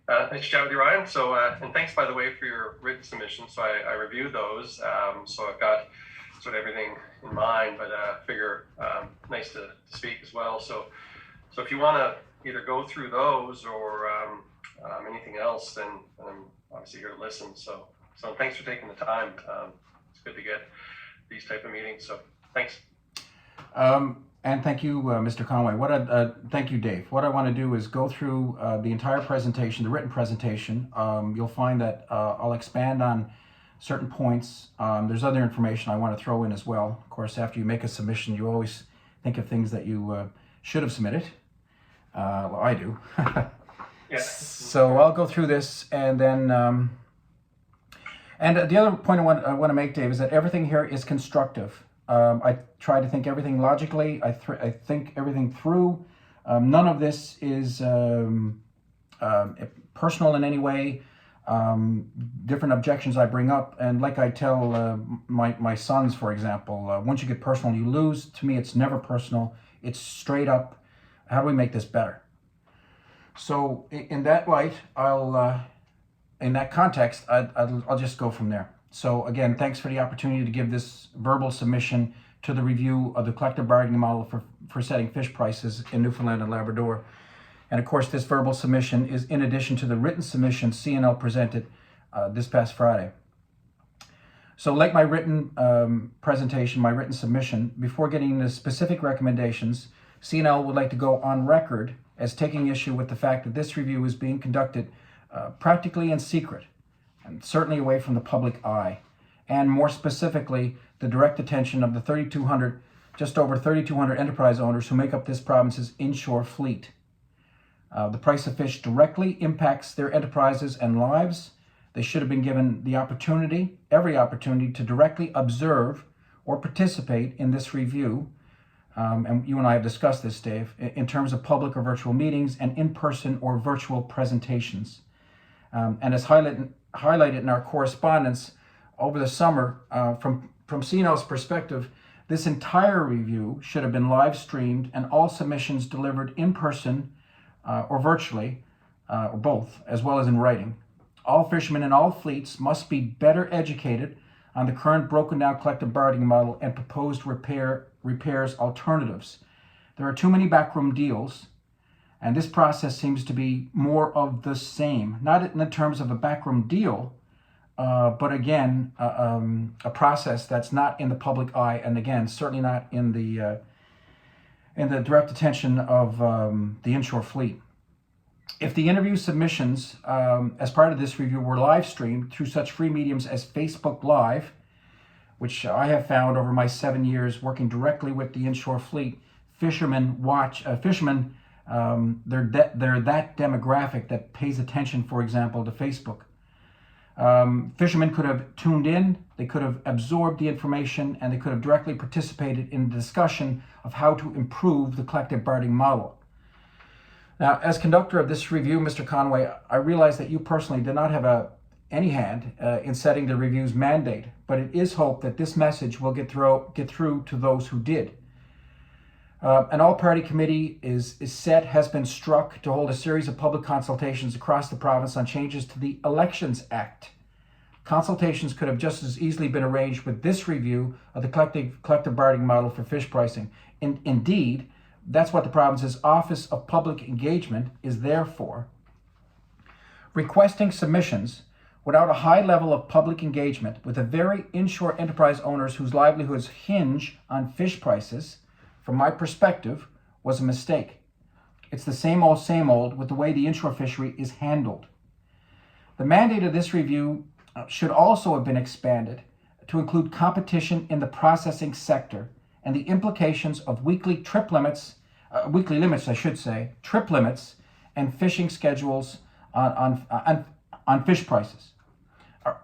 Nice to chat with you, Ryan. So, and thanks, by the way, for your written submission. So I reviewed those. So I've got sort of everything in mind, but figure nice to speak as well. So if you want to either go through those or anything else, then I'm obviously here to listen. So thanks for taking the time. It's good to get these type of meetings. So thanks. And thank you, Mr. Conway. Thank you, Dave. What I want to do is go through the entire presentation, the written presentation. You'll find that I'll expand on certain points. There's other information I want to throw in as well. Of course, after you make a submission, you always think of things that you should have submitted. Well, I do. Yeah. So I'll go through this, and then and the other point I want to make, Dave, is that everything here is constructive. I try to think everything logically. I think everything through. None of this is personal in any way. Different objections I bring up, and like I tell my sons, for example, once you get personal, you lose. To me, it's never personal. It's straight up, how do we make this better? So in that light, in that context, I'll just go from there. So again, thanks for the opportunity to give this verbal submission to the review of the collective bargaining model for setting fish prices in Newfoundland and Labrador. And of course, this verbal submission is in addition to the written submission CNL presented this past Friday. So like my written presentation, my written submission, before getting into specific recommendations, CNL would like to go on record as taking issue with the fact that this review is being conducted practically in secret, and certainly away from the public eye, and more specifically, the direct attention of the just over 3,200 enterprise owners who make up this province's inshore fleet. The price of fish directly impacts their enterprises and lives. They should have been given the opportunity, every opportunity, to directly observe or participate in this review. And you and I have discussed this, Dave, in terms of public or virtual meetings and in-person or virtual presentations. And as highlighted in our correspondence over the summer, from CNL's perspective, this entire review should have been live streamed and all submissions delivered in person or virtually, or both, as well as in writing. All fishermen in all fleets must be better educated on the current broken down collective bargaining model and proposed repairs alternatives. There are too many backroom deals, and this process seems to be more of the same, not in the terms of a backroom deal, but again, a process that's not in the public eye, and again, certainly not in the direct attention of the inshore fleet. If the interview submissions as part of this review were live streamed through such free mediums as Facebook Live, which I have found over my 7 years working directly with the inshore fleet, fishermen, they're that demographic that pays attention, for example, to Facebook. Fishermen could have tuned in, they could have absorbed the information, and they could have directly participated in the discussion of how to improve the collective bargaining model. Now, as conductor of this review, Mr. Conway, I realize that you personally did not have any hand in setting the review's mandate, but it is hoped that this message will get through to those who did. An all-party committee has been struck to hold a series of public consultations across the province on changes to the Elections Act. Consultations could have just as easily been arranged with this review of the collective bargaining model for fish pricing. Indeed, that's what the province's Office of Public Engagement is there for. Requesting submissions without a high level of public engagement with the very inshore enterprise owners whose livelihoods hinge on fish prices, from my perspective, was a mistake. It's the same old with the way the inshore fishery is handled. The mandate of this review should also have been expanded to include competition in the processing sector and the implications of weekly limits, and fishing schedules on fish prices.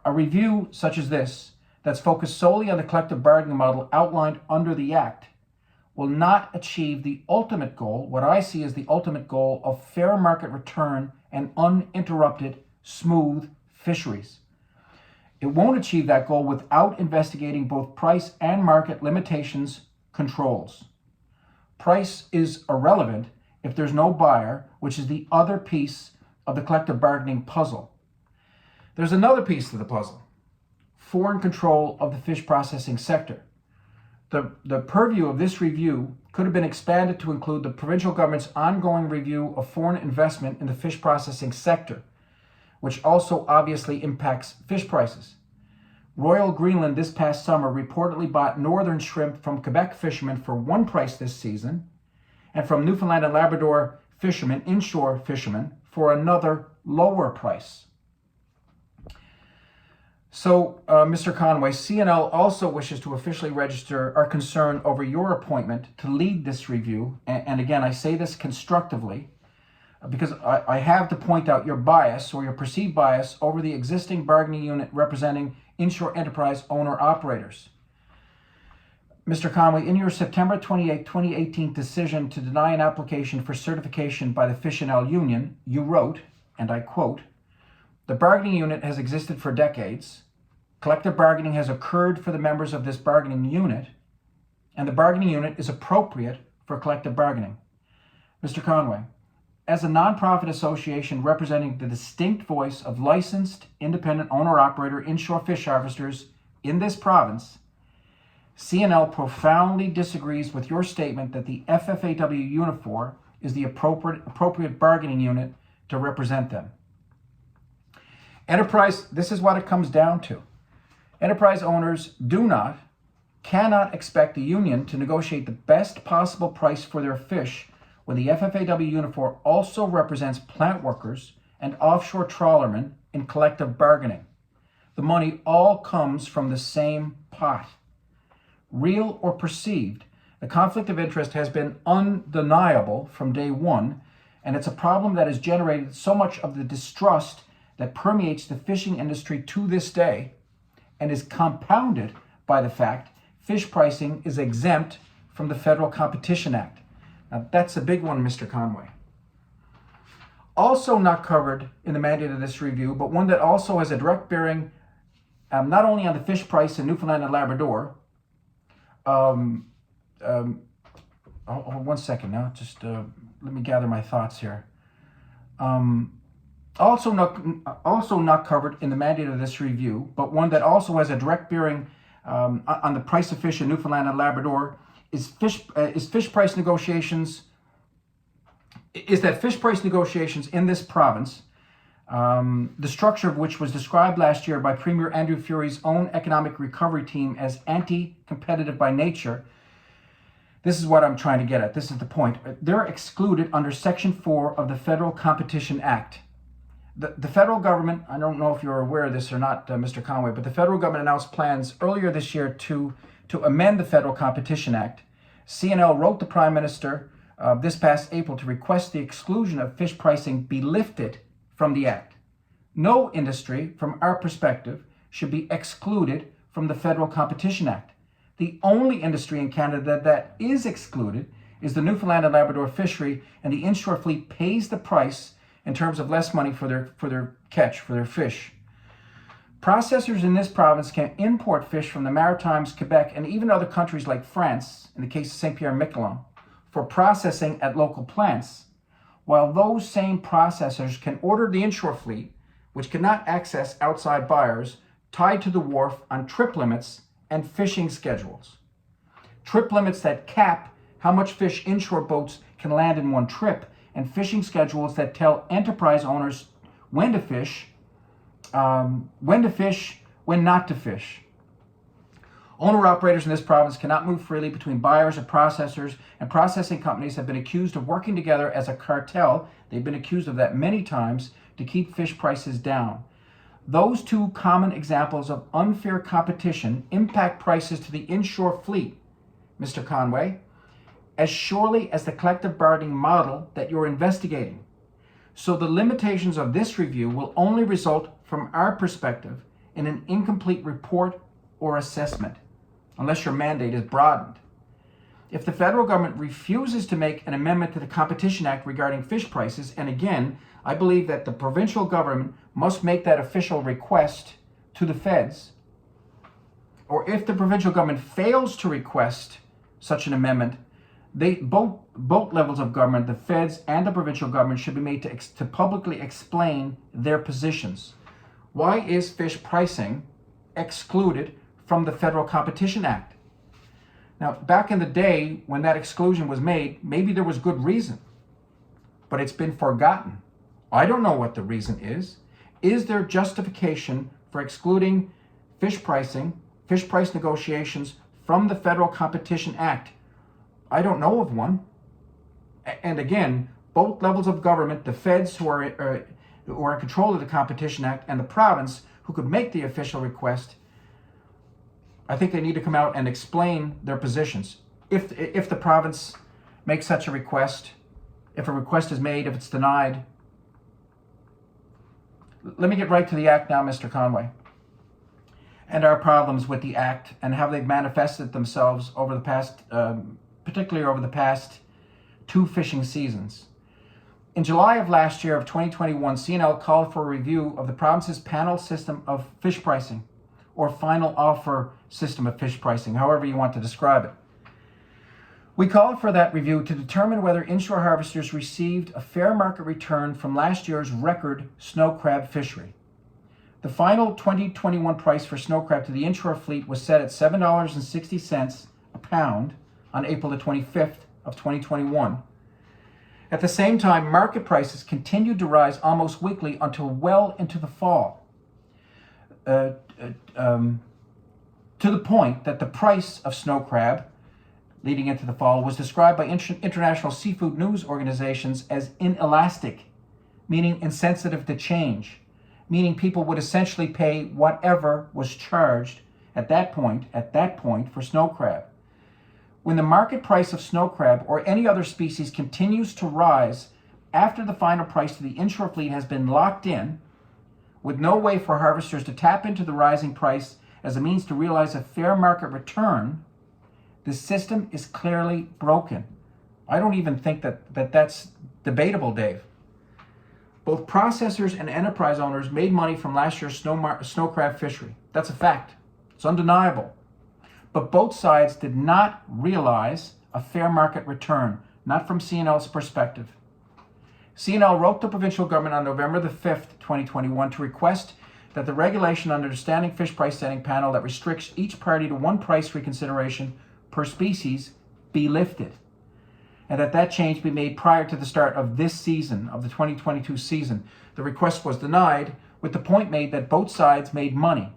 A review such as this, that's focused solely on the collective bargaining model outlined under the Act, will not achieve the ultimate goal, what I see as the ultimate goal of fair market return and uninterrupted, smooth fisheries. It won't achieve that goal without investigating both price and market limitations controls. Price is irrelevant if there's no buyer, which is the other piece of the collective bargaining puzzle. There's another piece to the puzzle: foreign control of the fish processing sector. The purview of this review could have been expanded to include the provincial government's ongoing review of foreign investment in the fish processing sector, which also obviously impacts fish prices. Royal Greenland this past summer reportedly bought northern shrimp from Quebec fishermen for one price this season, and from Newfoundland and Labrador fishermen, inshore fishermen, for another lower price. So, Mr. Conway, CNL also wishes to officially register our concern over your appointment to lead this review. And again, I say this constructively because I have to point out your bias or your perceived bias over the existing bargaining unit representing inshore enterprise owner-operators. Mr. Conway, in your September 28, 2018 decision to deny an application for certification by the Fish&L Union, you wrote, and I quote, "The bargaining unit has existed for decades. Collective bargaining has occurred for the members of this bargaining unit, and the bargaining unit is appropriate for collective bargaining." Mr. Conway, as a nonprofit association representing the distinct voice of licensed, independent owner-operator inshore fish harvesters in this province, CNL profoundly disagrees with your statement that the FFAW Unifor is the appropriate bargaining unit to represent them. Enterprise, this is what it comes down to. Enterprise owners cannot expect the union to negotiate the best possible price for their fish when the FFAW Unifor also represents plant workers and offshore trawlermen in collective bargaining. The money all comes from the same pot. Real or perceived, the conflict of interest has been undeniable from day one, and it's a problem that has generated so much of the distrust that permeates the fishing industry to this day, and is compounded by the fact fish pricing is exempt from the Federal Competition Act. Now, that's a big one, Mr. Conway. Also not covered in the mandate of this review, but one that also has a direct bearing not only on the fish price in Newfoundland and Labrador. One second now, just let me gather my thoughts here. Also not covered in the mandate of this review, but one that also has a direct bearing on the price of fish in Newfoundland and Labrador is fish price negotiations. Is that fish price negotiations in this province, the structure of which was described last year by Premier Andrew Furey's own economic recovery team as anti-competitive by nature. This is what I'm trying to get at. This is the point. They're excluded under Section 4 of the Federal Competition Act. The federal government, I don't know if you're aware of this or not, Mr. Conway, but the federal government announced plans earlier this year to amend the Federal Competition Act. CNL wrote the Prime Minister this past April to request the exclusion of fish pricing be lifted from the Act. No industry, from our perspective, should be excluded from the Federal Competition Act. The only industry in Canada that is excluded is the Newfoundland and Labrador fishery, and the inshore fleet pays the price in terms of less money for their catch, for their fish. Processors in this province can import fish from the Maritimes, Quebec, and even other countries like France, in the case of Saint-Pierre-Miquelon, for processing at local plants, while those same processors can order the inshore fleet, which cannot access outside buyers, tied to the wharf on trip limits and fishing schedules. Trip limits that cap how much fish inshore boats can land in one trip, and fishing schedules that tell enterprise owners when to fish, when not to fish. Owner-operators in this province cannot move freely between buyers and processors, and processing companies have been accused of working together as a cartel. They've been accused of that many times to keep fish prices down. Those two common examples of unfair competition impact prices to the inshore fleet, Mr. Conway, as surely as the collective bargaining model that you're investigating. So the limitations of this review will only result, from our perspective, in an incomplete report or assessment, unless your mandate is broadened. If the federal government refuses to make an amendment to the Competition Act regarding fish prices, and again, I believe that the provincial government must make that official request to the feds, or if the provincial government fails to request such an amendment, Both levels of government, the feds and the provincial government, should be made to publicly explain their positions. Why is fish pricing excluded from the Federal Competition Act? Now, back in the day when that exclusion was made, maybe there was good reason, but it's been forgotten. I don't know what the reason is. Is there justification for excluding fish price negotiations from the Federal Competition Act? I don't know of one. And again, both levels of government, the feds who are in control of the Competition Act and the province who could make the official request, I think they need to come out and explain their positions. If the province makes such a request, if a request is made, if it's denied. Let me get right to the Act now, Mr. Conway, and our problems with the Act and how they've manifested themselves over the past, particularly over the past 2 fishing seasons. In July of last year of 2021, CNL called for a review of the province's panel system of fish pricing, or final offer system of fish pricing, however you want to describe it. We called for that review to determine whether inshore harvesters received a fair market return from last year's record snow crab fishery. The final 2021 price for snow crab to the inshore fleet was set at $7.60 a pound on April the 25th of 2021. At the same time, market prices continued to rise almost weekly until well into the fall, to the point that the price of snow crab leading into the fall was described by international seafood news organizations as inelastic, meaning insensitive to change, meaning people would essentially pay whatever was charged at that point for snow crab. When the market price of snow crab or any other species continues to rise after the final price to the inshore fleet has been locked in, with no way for harvesters to tap into the rising price as a means to realize a fair market return, the system is clearly broken. I don't even think that's debatable, Dave. Both processors and enterprise owners made money from last year's snow crab fishery. That's a fact. It's undeniable. But both sides did not realize a fair market return, not from CNL's perspective. CNL wrote the provincial government on November the 5th, 2021, to request that the regulation under the Standing Fish Price Setting Panel that restricts each party to one price reconsideration per species be lifted, and that change be made prior to the start of this season, of the 2022 season. The request was denied, with the point made that both sides made money.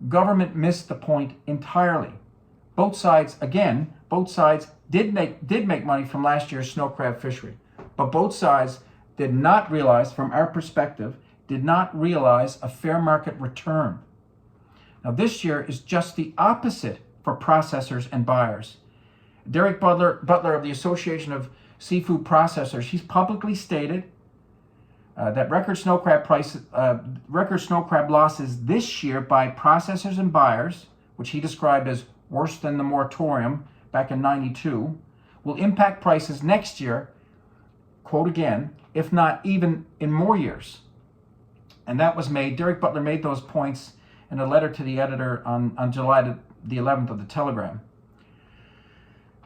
Government missed the point entirely. Both sides did make money from last year's snow crab fishery, but both sides did not realize, from our perspective, a fair market return. Now this year is just the opposite for processors and buyers. Derek Butler of the Association of Seafood Processors, he's publicly stated that record snow crab losses this year by processors and buyers, which he described as worse than the moratorium back in '92, will impact prices next year, quote again, if not even in more years. And that was Derek Butler made those points in a letter to the editor on July the 11th of the Telegram.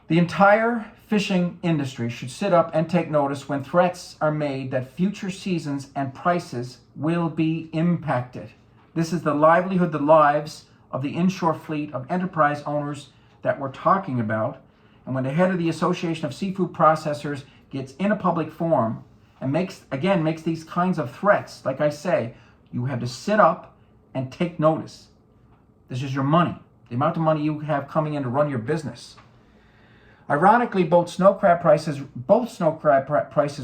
The entire fishing industry should sit up and take notice when threats are made that future seasons and prices will be impacted. This is the livelihood, the lives of the inshore fleet of enterprise owners that we're talking about. And when the head of the Association of Seafood Processors gets in a public forum and makes these kinds of threats, like I say, you have to sit up and take notice. This is your money, the amount of money you have coming in to run your business. Ironically, both snow crab prices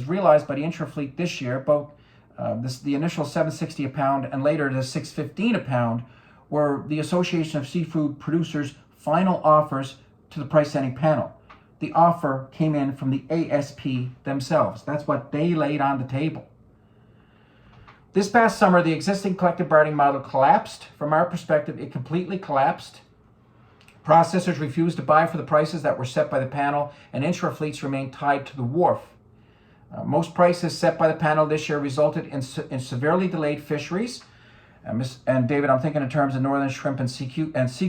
realized by the inshore fleet this year, the initial $7.60 a pound and later the $6.15 a pound, were the Association of Seafood Producers' final offers to the price setting panel. The offer came in from the ASP themselves. That's what they laid on the table. This past summer, the existing collective bargaining model collapsed. From our perspective, it completely collapsed. Processors refused to buy for the prices that were set by the panel, and inshore fleets remained tied to the wharf. Most prices set by the panel this year resulted in severely delayed fisheries. And David, I'm thinking in terms of northern shrimp and sea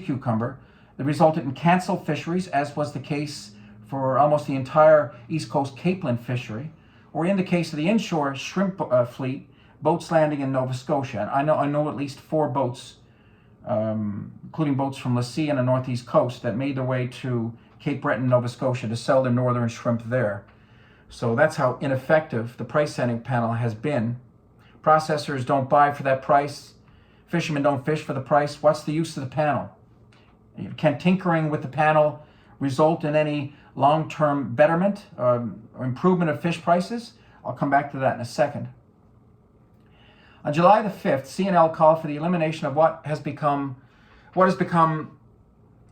cucumber. That resulted in canceled fisheries, as was the case for almost the entire East Coast Capeland fishery, or in the case of the inshore shrimp fleet, boats landing in Nova Scotia. And I know at least 4 boats, including boats from Lassie and the Northeast Coast, that made their way to Cape Breton, Nova Scotia to sell their northern shrimp there. So that's how ineffective the price setting panel has been. Processors don't buy for that price. Fishermen don't fish for the price. What's the use of the panel? Can tinkering with the panel result in any long-term betterment or improvement of fish prices? I'll come back to that in a second. On July the 5th, CNL called for the elimination of what has become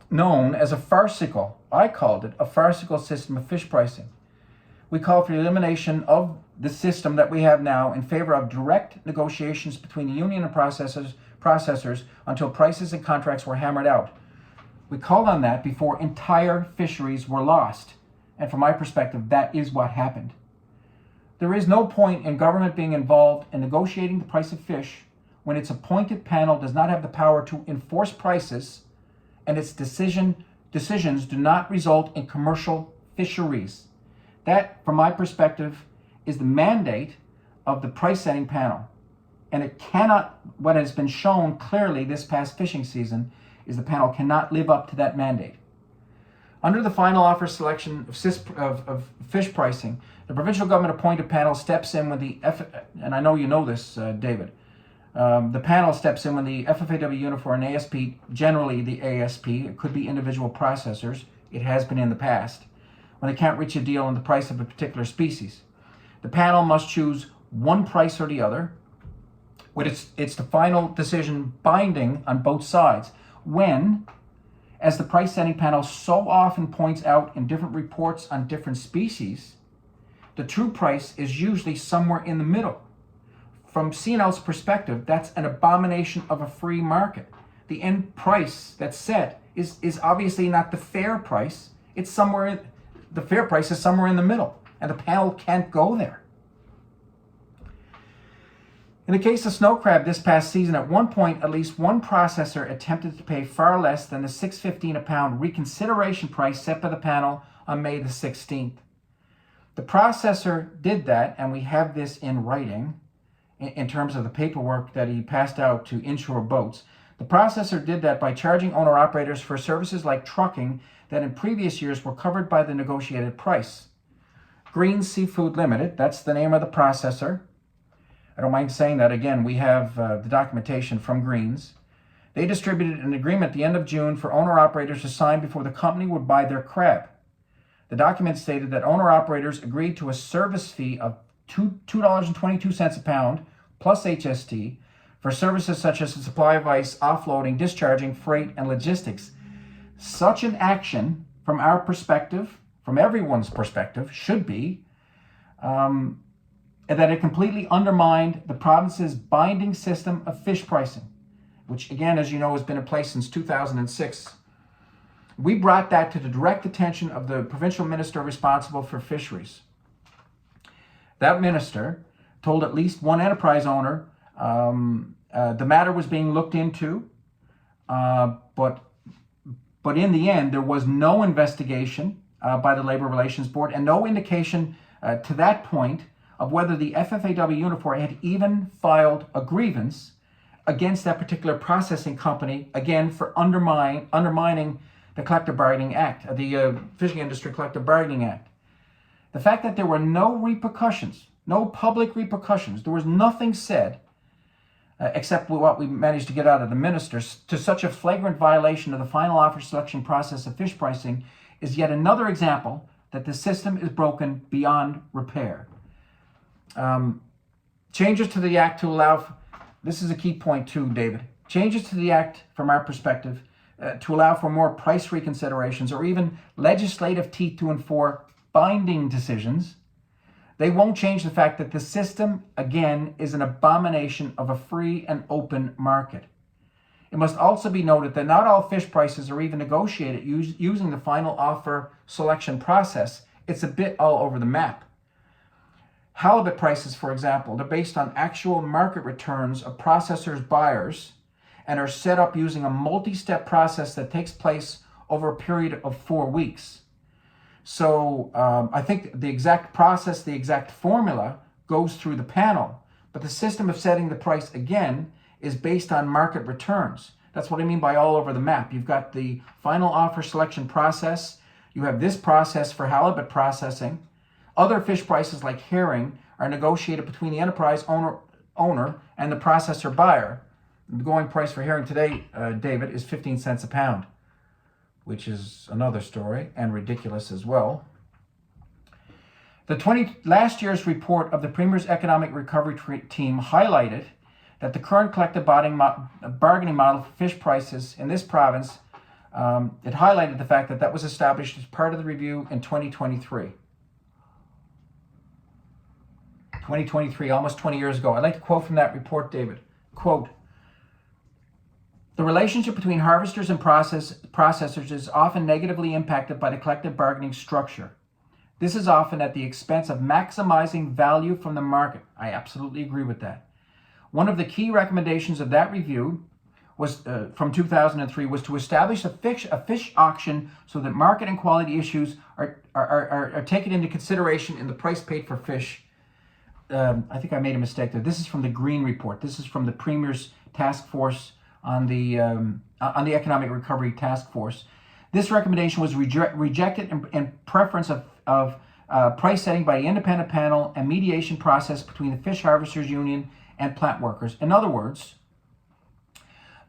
known as a farcical, I called it, a farcical system of fish pricing. We called for the elimination of the system that we have now in favor of direct negotiations between the union and processors until prices and contracts were hammered out. We called on that before entire fisheries were lost. And from my perspective, that is what happened. There is no point in government being involved in negotiating the price of fish when its appointed panel does not have the power to enforce prices and its decisions do not result in commercial fisheries. That, from my perspective, is the mandate of the price setting panel. And it cannot, what has been shown clearly this past fishing season, is the panel cannot live up to that mandate. Under the final offer selection of fish pricing, the provincial government appointed panel steps in when and I know you know this, David, the panel steps in when the FFAW Unifor and ASP, generally the ASP, it could be individual processors, it has been in the past, when they can't reach a deal on the price of a particular species. The panel must choose one price or the other, with it's the final decision binding on both sides, when, as the price setting panel so often points out in different reports on different species, the true price is usually somewhere in the middle. From CNL's perspective, that's an abomination of a free market. The end price that's set is obviously not the fair price. It's somewhere, the fair price is somewhere in the middle, and the panel can't go there. In the case of snow crab this past season, at one point, at least one processor attempted to pay far less than the $6.15 a pound reconsideration price set by the panel on May the 16th. The processor did that, and we have this in writing in terms of the paperwork that he passed out to inshore boats. The processor did that by charging owner-operators for services like trucking that in previous years were covered by the negotiated price. Green Seafood Limited, that's the name of the processor. I don't mind saying that. Again, we have the documentation from Greens. They distributed an agreement at the end of June for owner-operators to sign before the company would buy their crab. The document stated that owner-operators agreed to a service fee of $2.22 a pound plus HST for services such as the supply of ice, offloading, discharging, freight, and logistics. Such an action, from our perspective, from everyone's perspective, should be that it completely undermined the province's binding system of fish pricing, which again, as you know, has been in place since 2006. We brought that to the direct attention of the provincial minister responsible for fisheries. That minister told at least one enterprise owner the matter was being looked into, but in the end, there was no investigation by the Labor Relations Board and no indication to that point of whether the FFAW Unifor had even filed a grievance against that particular processing company, again, for undermining the Collective Bargaining Act, the Fishing Industry Collective Bargaining Act. The fact that there were no repercussions, no public repercussions, there was nothing said, except what we managed to get out of the ministers, to such a flagrant violation of the final offer selection process of fish pricing is yet another example that the system is broken beyond repair. Changes to the Act to allow, this is a key point too, David, changes to the Act from our perspective to allow for more price reconsiderations or even legislative teeth to enforce binding decisions, they won't change the fact that the system, again, is an abomination of a free and open market. It must also be noted that not all fish prices are even negotiated using the final offer selection process. It's a bit all over the map. Halibut prices, for example, they're based on actual market returns of processors' buyers and are set up using a multi-step process that takes place over a period of 4 weeks. So I think the exact process, the exact formula goes through the panel, but the system of setting the price again is based on market returns. That's what I mean by all over the map. You've got the final offer selection process. You have this process for halibut processing. Other fish prices like herring are negotiated between the enterprise owner and the processor buyer. The going price for herring today, David, is 15 cents a pound, which is another story and ridiculous as well. Last year's report of the Premier's Economic Recovery Team highlighted that the current collective bargaining model for fish prices in this province, it highlighted the fact that was established as part of the review in 2023. 2023, almost 20 years ago. I'd like to quote from that report, David. Quote, "The relationship between harvesters and processors is often negatively impacted by the collective bargaining structure. This is often at the expense of maximizing value from the market." I absolutely agree with that. One of the key recommendations of that review was from 2003 was to establish a fish auction so that market and quality issues are taken into consideration in the price paid for fish. I think I made a mistake there. This is from the Green Report. This is from the Premier's Task Force on the Economic Recovery Task Force. This recommendation was rejected in preference of price setting by the independent panel and mediation process between the Fish Harvesters Union and plant workers. In other words,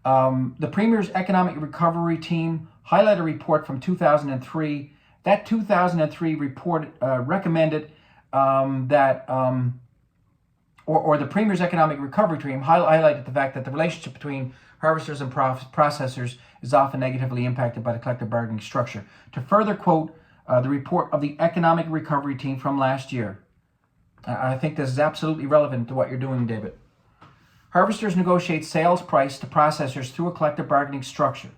the Premier's Economic Recovery Team highlighted a report from 2003. That 2003 report recommended the Premier's Economic Recovery Team highlighted the fact that the relationship between harvesters and processors is often negatively impacted by the collective bargaining structure. To further quote the report of the Economic Recovery Team from last year, I think this is absolutely relevant to what you're doing, David. Harvesters negotiate sales price to processors through a collective bargaining structure.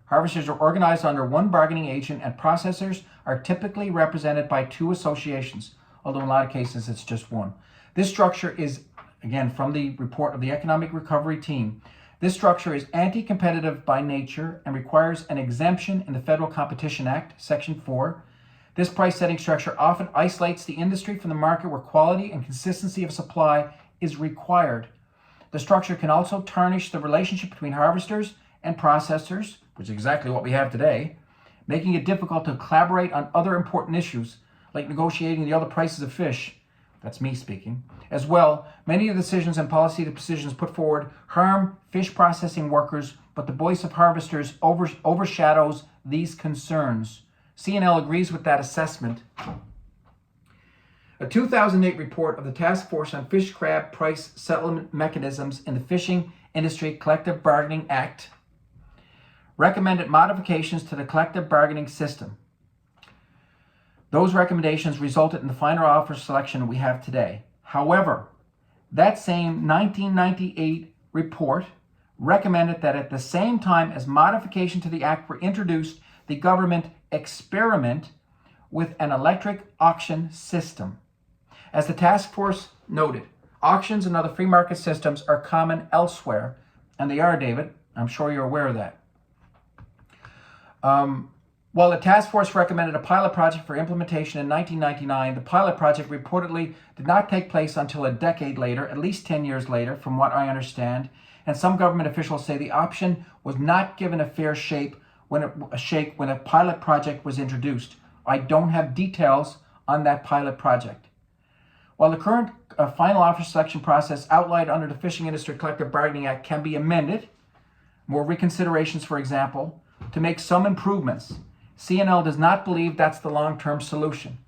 Harvesters are organized under one bargaining agent, and processors are typically represented by two associations, although in a lot of cases it's just one. This structure is, again, from the report of the Economic Recovery Team, this structure is anti-competitive by nature and requires an exemption in the Federal Competition Act, Section 4. This price-setting structure often isolates the industry from the market where quality and consistency of supply is required. The structure can also tarnish the relationship between harvesters and processors, which is exactly what we have today, making it difficult to collaborate on other important issues, like negotiating the other prices of fish. That's me speaking. As well, many of the decisions and policy decisions put forward harm fish processing workers, but the voice of harvesters overshadows these concerns. CNL agrees with that assessment. A 2008 report of the Task Force on Fish Crab Price Settlement Mechanisms in the Fishing Industry Collective Bargaining Act recommended modifications to the collective bargaining system. Those recommendations resulted in the final offer selection we have today. However, that same 1998 report recommended that at the same time as modification to the act were introduced, the government experiment with an electric auction system. As the task force noted, auctions and other free market systems are common elsewhere, and they are, David. I'm sure you're aware of that. While the task force recommended a pilot project for implementation in 1999, the pilot project reportedly did not take place until a decade later, at least 10 years later, from what I understand. And some government officials say the option was not given a fair shake when a pilot project was introduced. I don't have details on that pilot project. While the current final offer selection process outlined under the Fishing Industry Collective Bargaining Act can be amended, more reconsiderations, for example, to make some improvements, CNL does not believe that's the long-term solution.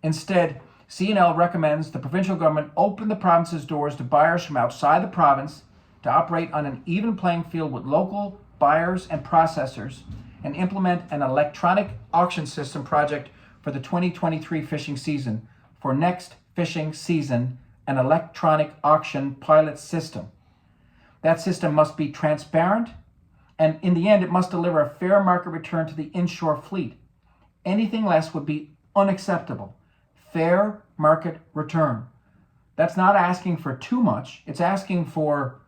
Instead, CNL recommends the provincial government open the province's doors to buyers from outside the province to operate on an even playing field with local buyers and processors, and implement an electronic auction system project for the 2023 fishing season. For next fishing season, an electronic auction pilot system. That system must be transparent, and in the end, it must deliver a fair market return to the inshore fleet. Anything less would be unacceptable. Fair market return. That's not asking for too much. It's asking for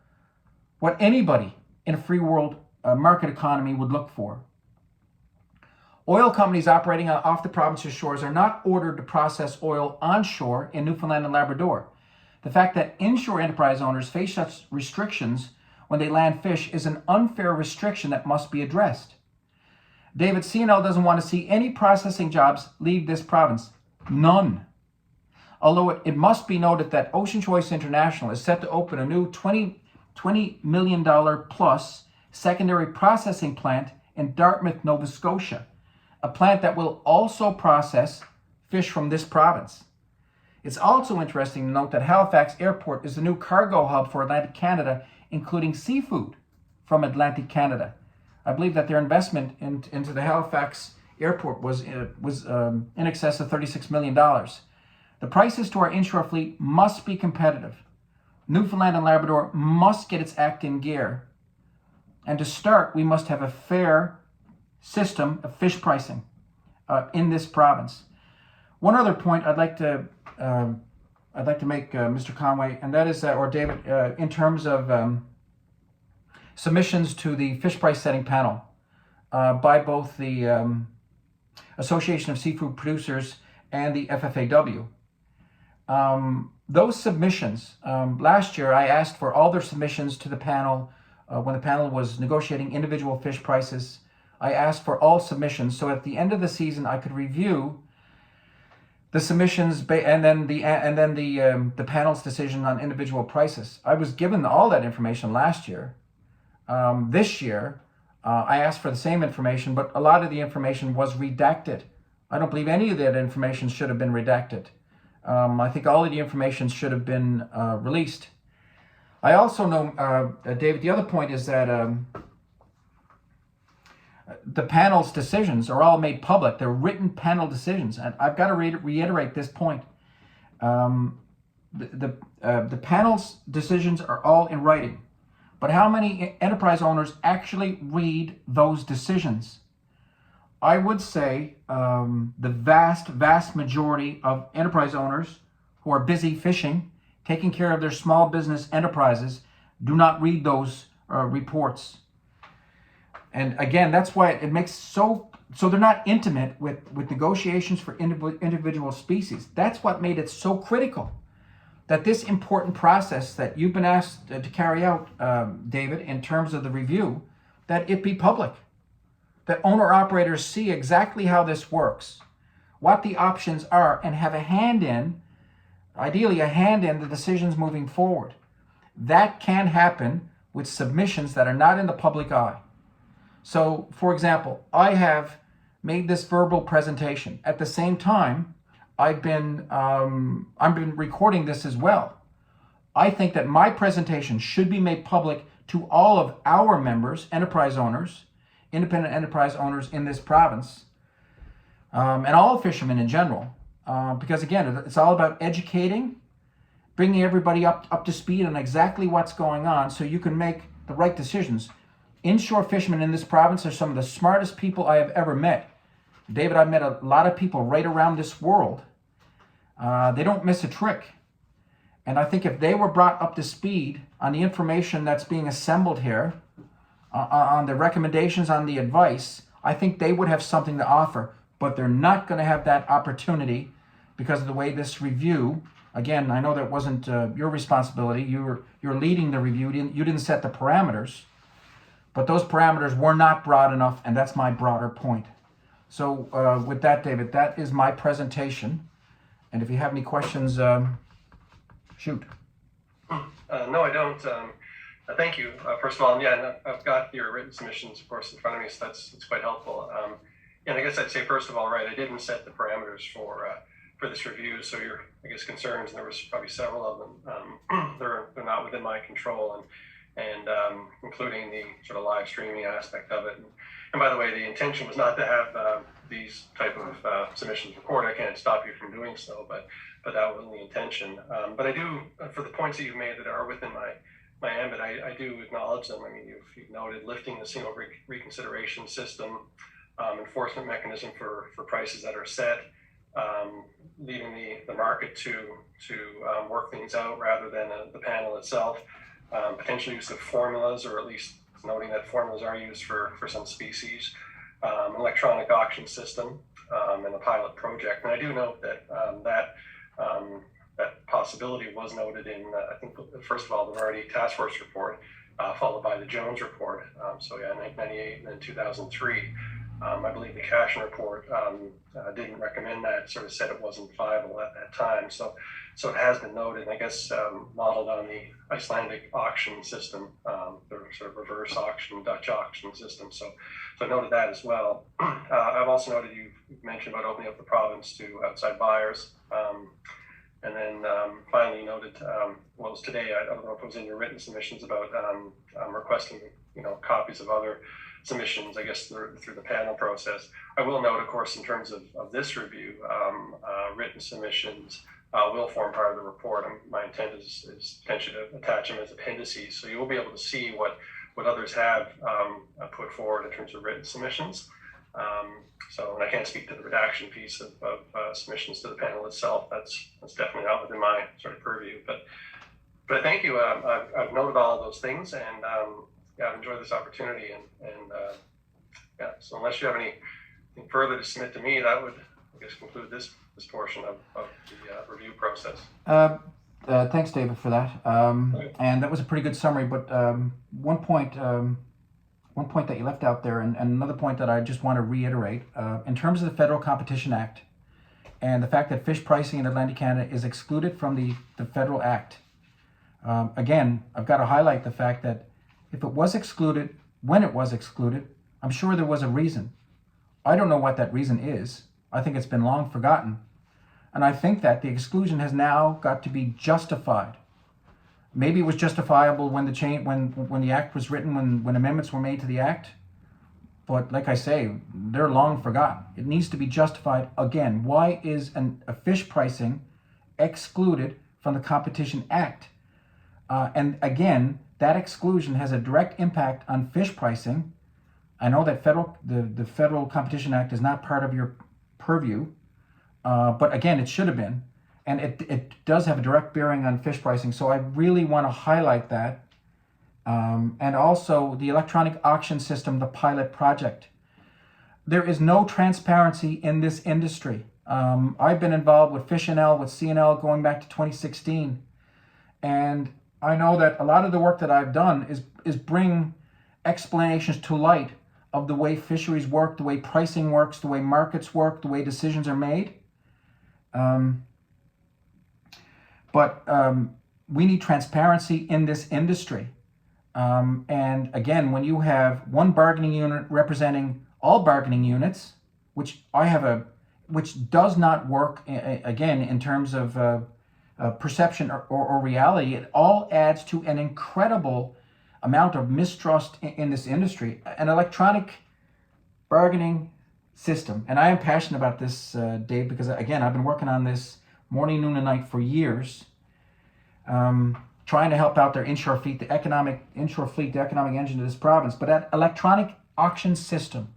what anybody in a free world market economy would look for. Oil companies operating off the province's shores are not ordered to process oil onshore in Newfoundland and Labrador. The fact that inshore enterprise owners face such restrictions when they land fish is an unfair restriction that must be addressed. David, CNL doesn't want to see any processing jobs leave this province. None. Although it must be noted that Ocean Choice International is set to open a new $20 million plus secondary processing plant in Dartmouth, Nova Scotia, a plant that will also process fish from this province. It's also interesting to note that Halifax Airport is the new cargo hub for Atlantic Canada, including seafood from Atlantic Canada. I believe that their investment into the Halifax Airport was in excess of $36 million. The prices to our inshore fleet must be competitive. Newfoundland and Labrador must get its act in gear. And to start, we must have a fair system of fish pricing in this province. One other point I'd like to make, Mr. Conway, and that is, or David, in terms of submissions to the fish price setting panel by both the Association of Seafood Producers and the FFAW. Those submissions, last year I asked for all their submissions to the panel when the panel was negotiating individual fish prices. I asked for all submissions, so at the end of the season I could review the submissions and then the panel's decision on individual prices. I was given all that information last year. This year, I asked for the same information, but a lot of the information was redacted. I don't believe any of that information should have been redacted. I think all of the information should have been released. I also know, David, the other point is that the panel's decisions are all made public. They're written panel decisions. And I've got to reiterate this point. The panel's decisions are all in writing. But how many enterprise owners actually read those decisions? I would say the vast majority of enterprise owners who are busy fishing, taking care of their small business enterprises, do not read those reports. And again, that's why it makes so they're not intimate with negotiations for individual species. That's what made it so critical that this important process that you've been asked to carry out, David, in terms of the review, that it be public. That owner-operators see exactly how this works, what the options are, and have ideally a hand in the decisions moving forward. That can happen with submissions that are not in the public eye. So, for example, I have made this verbal presentation. At the same time, I've been recording this as well. I think that my presentation should be made public to all of our members, enterprise owners, independent enterprise owners in this province, and all fishermen in general, because again, it's all about educating, bringing everybody up to speed on exactly what's going on so you can make the right decisions. Inshore fishermen in this province are some of the smartest people I have ever met. David, I've met a lot of people right around this world. They don't miss a trick. And I think if they were brought up to speed on the information that's being assembled here, on the recommendations, on the advice, I think they would have something to offer. But they're not going to have that opportunity because of the way this review, again, I know that wasn't your responsibility. You're leading the review. You didn't set the parameters. But those parameters were not broad enough, and that's my broader point. So with that, David, that is my presentation. And if you have any questions, shoot. No, I don't. Thank you. First of all, yeah, I've got your written submissions, of course, in front of me, so that's quite helpful. And I guess I'd say, first of all, right, I didn't set the parameters for this review, so your, I guess, concerns, and there was probably several of them, they're not within my control, and including the sort of live streaming aspect of it. And by the way, the intention was not to have these type of submissions recorded. I can't stop you from doing so, but that wasn't the intention. But I do, for the points that you've made that are within my ambit, I do acknowledge them. I mean, you've noted lifting the single reconsideration system, enforcement mechanism for prices that are set, leaving the market to work things out rather than the panel itself, potential use of formulas, or at least noting that formulas are used for some species. an electronic auction system and a pilot project. And I do note that that possibility was noted in, I think, first of all, the Vardy Task Force report, followed by the Jones report. So yeah, 1998 and then 2003. I believe the Cashin report didn't recommend that, sort of said it wasn't viable at that time. So it has been noted, and I guess modeled on the Icelandic auction system, the sort of reverse auction, Dutch auction system. So I noted that as well. I've also noted you've mentioned about opening up the province to outside buyers. And then finally noted, well, it was today, I don't know if it was in your written submissions about requesting, copies of other submissions, I guess, through the panel process. I will note, of course, in terms of this review, written submissions will form part of the report. My intent is potentially to attach them as appendices, so you will be able to see what others have put forward in terms of written submissions. And I can't speak to the redaction piece of submissions to the panel itself. That's definitely not within my sort of purview. But thank you. I've noted all of those things, and I've enjoyed this opportunity. And so unless you have anything further to submit to me, that would, I guess, conclude this portion of the review process. Thanks, David, for that. And that was a pretty good summary. But one point that you left out there, and another point that I just want to reiterate, in terms of the Federal Competition Act and the fact that fish pricing in Atlantic Canada is excluded from the Federal Act. Again, I've got to highlight the fact that if it was excluded, when it was excluded, I'm sure there was a reason. I don't know what that reason is. I think it's been long forgotten. And I think that the exclusion has now got to be justified. Maybe it was justifiable when the act was written, when amendments were made to the act. But like I say, they're long forgotten. It needs to be justified again. Why is a fish pricing excluded from the Competition Act? And again, that exclusion has a direct impact on fish pricing. I know that the Federal Competition Act is not part of your purview, but again, it should have been. And it does have a direct bearing on fish pricing. So I really want to highlight that. And also the electronic auction system, the pilot project. There is no transparency in this industry. I've been involved with FishNL, with CNL going back to 2016. And I know that a lot of the work that I've done is bring explanations to light of the way fisheries work, the way pricing works, the way markets work, the way decisions are made. But we need transparency in this industry. And again, when you have one bargaining unit representing all bargaining units, which does not work, again, in terms of perception or reality, it all adds to an incredible amount of mistrust in this industry. An electronic bargaining system, and I am passionate about this, Dave, because again, I've been working on this morning, noon, and night for years, trying to help out their inshore fleet, the economic engine of this province. But that electronic auction system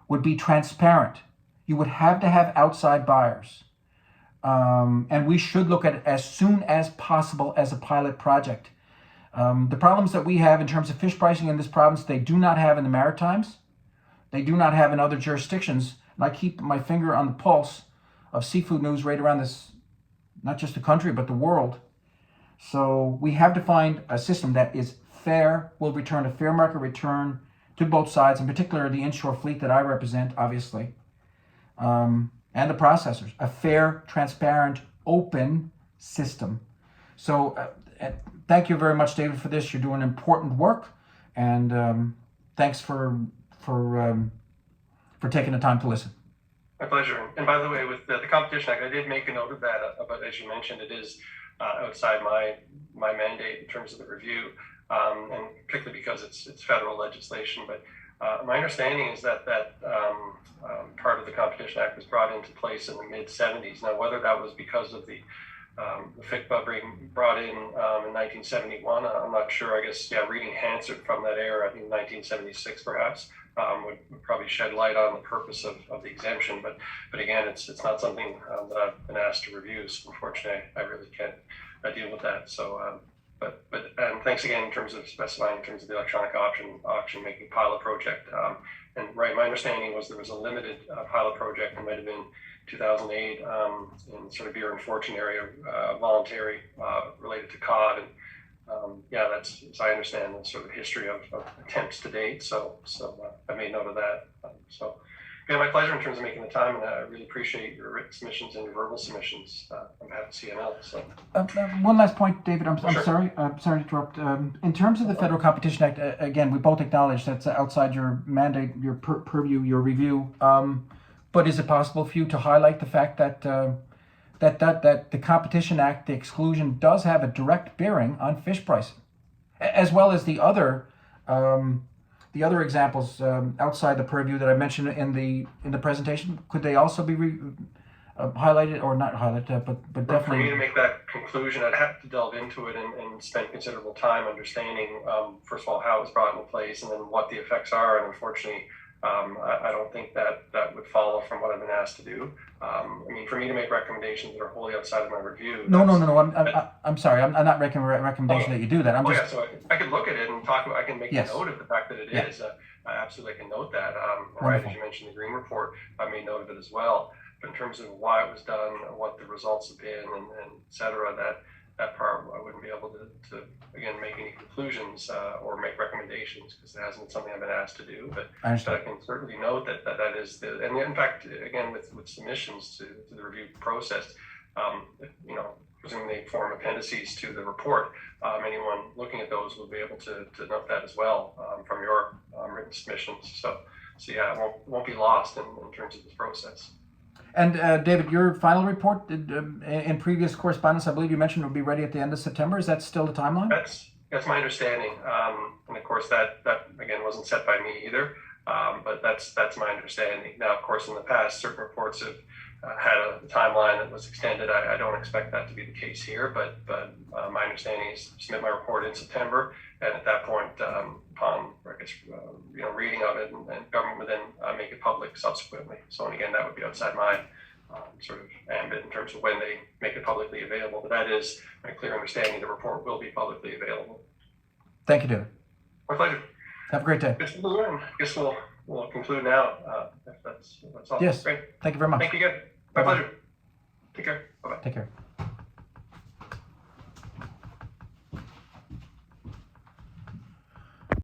would be transparent. You would have to have outside buyers. And we should look at it as soon as possible as a pilot project. The problems that we have in terms of fish pricing in this province, they do not have in the Maritimes. They do not have in other jurisdictions. And I keep my finger on the pulse of seafood news right around this, not just the country, but the world. So we have to find a system that is fair, will return a fair market return to both sides, in particular the inshore fleet that I represent, obviously, and the processors. A fair, transparent, open system. So thank you very much, David, for this. You're doing important work, and thanks for taking the time to listen. My pleasure. And by the way, with the Competition Act, I did make a note of that, but as you mentioned, it is outside my mandate in terms of the review, and particularly because it's federal legislation. But my understanding is that part of the Competition Act was brought into place in the mid-'70s. Now, whether that was because of the FICPA being brought in 1971, I'm not sure. I guess, reading Hansard from that era, I think 1976 perhaps, would probably shed light on the purpose of the exemption. But again, it's not something that I've been asked to review, so unfortunately I really can't deal with that. So, but thanks again in terms of specifying in terms of the electronic auction making pilot project. And right, my understanding was there was a limited pilot project. It might have been 2008 in sort of beer and fortune area, voluntary related to cod. And yeah, that's, as I understand, the sort of history of attempts to date. So I made note of that. So yeah, my pleasure in terms of making the time, and I really appreciate your written submissions and your verbal submissions on behalf of CNL. So one last point, David. I'm Sure. sorry. Sorry to interrupt. In terms of the Federal Competition Act, again, we both acknowledge that's outside your mandate, your purview, your review. But is it possible for you to highlight the fact that that the Competition Act, the exclusion, does have a direct bearing on fish pricing, as well as the other examples outside the purview that I mentioned in the presentation? Could they also be highlighted, or not highlighted, but for me definitely? to make that conclusion, I'd have to delve into it and spend considerable time understanding, first of all, how it was brought into place and then what the effects are. And unfortunately, I don't think that would follow from what I've been asked to do. I mean, for me to make recommendations that are wholly outside of my review. No. I'm sorry. I'm not making a recommendation that you do that. I'm just. Yeah, so I could look at it and talk. I can make Yes. a note of the fact that it Yeah. is. I absolutely can note that. Right, Wonderful. as you mentioned, the Green Report, I made note of it as well. But in terms of why it was done, what the results have been, and et cetera, that part I wouldn't be able to again make any conclusions or make recommendations, because it hasn't been something I've been asked to do. But I understand. I can certainly note that is the, and in fact, again, with submissions to the review process, you know, presumably they form appendices to the report. Anyone looking at those will be able to note that as well from your written submissions. So yeah, it won't be lost in terms of this process. And David, your final report in previous correspondence, I believe you mentioned, will be ready at the end of September. Is that still the timeline? That's my understanding, and of course that again wasn't set by me either. But that's my understanding. Now, of course, in the past, certain reports have had a timeline that was extended. I don't expect that to be the case here, but my understanding is submit my report in September, and at that point, upon reading of it, and government would then make it public subsequently. So, and again, that would be outside my sort of ambit in terms of when they make it publicly available. But that is my clear understanding. The report will be publicly available. Thank you, David. My pleasure. Have a great day. I guess we'll conclude now. If that's all. Yes. Great. Thank you very much. Thank you again. My Bye-bye. pleasure. Take care. Bye-bye. Take care.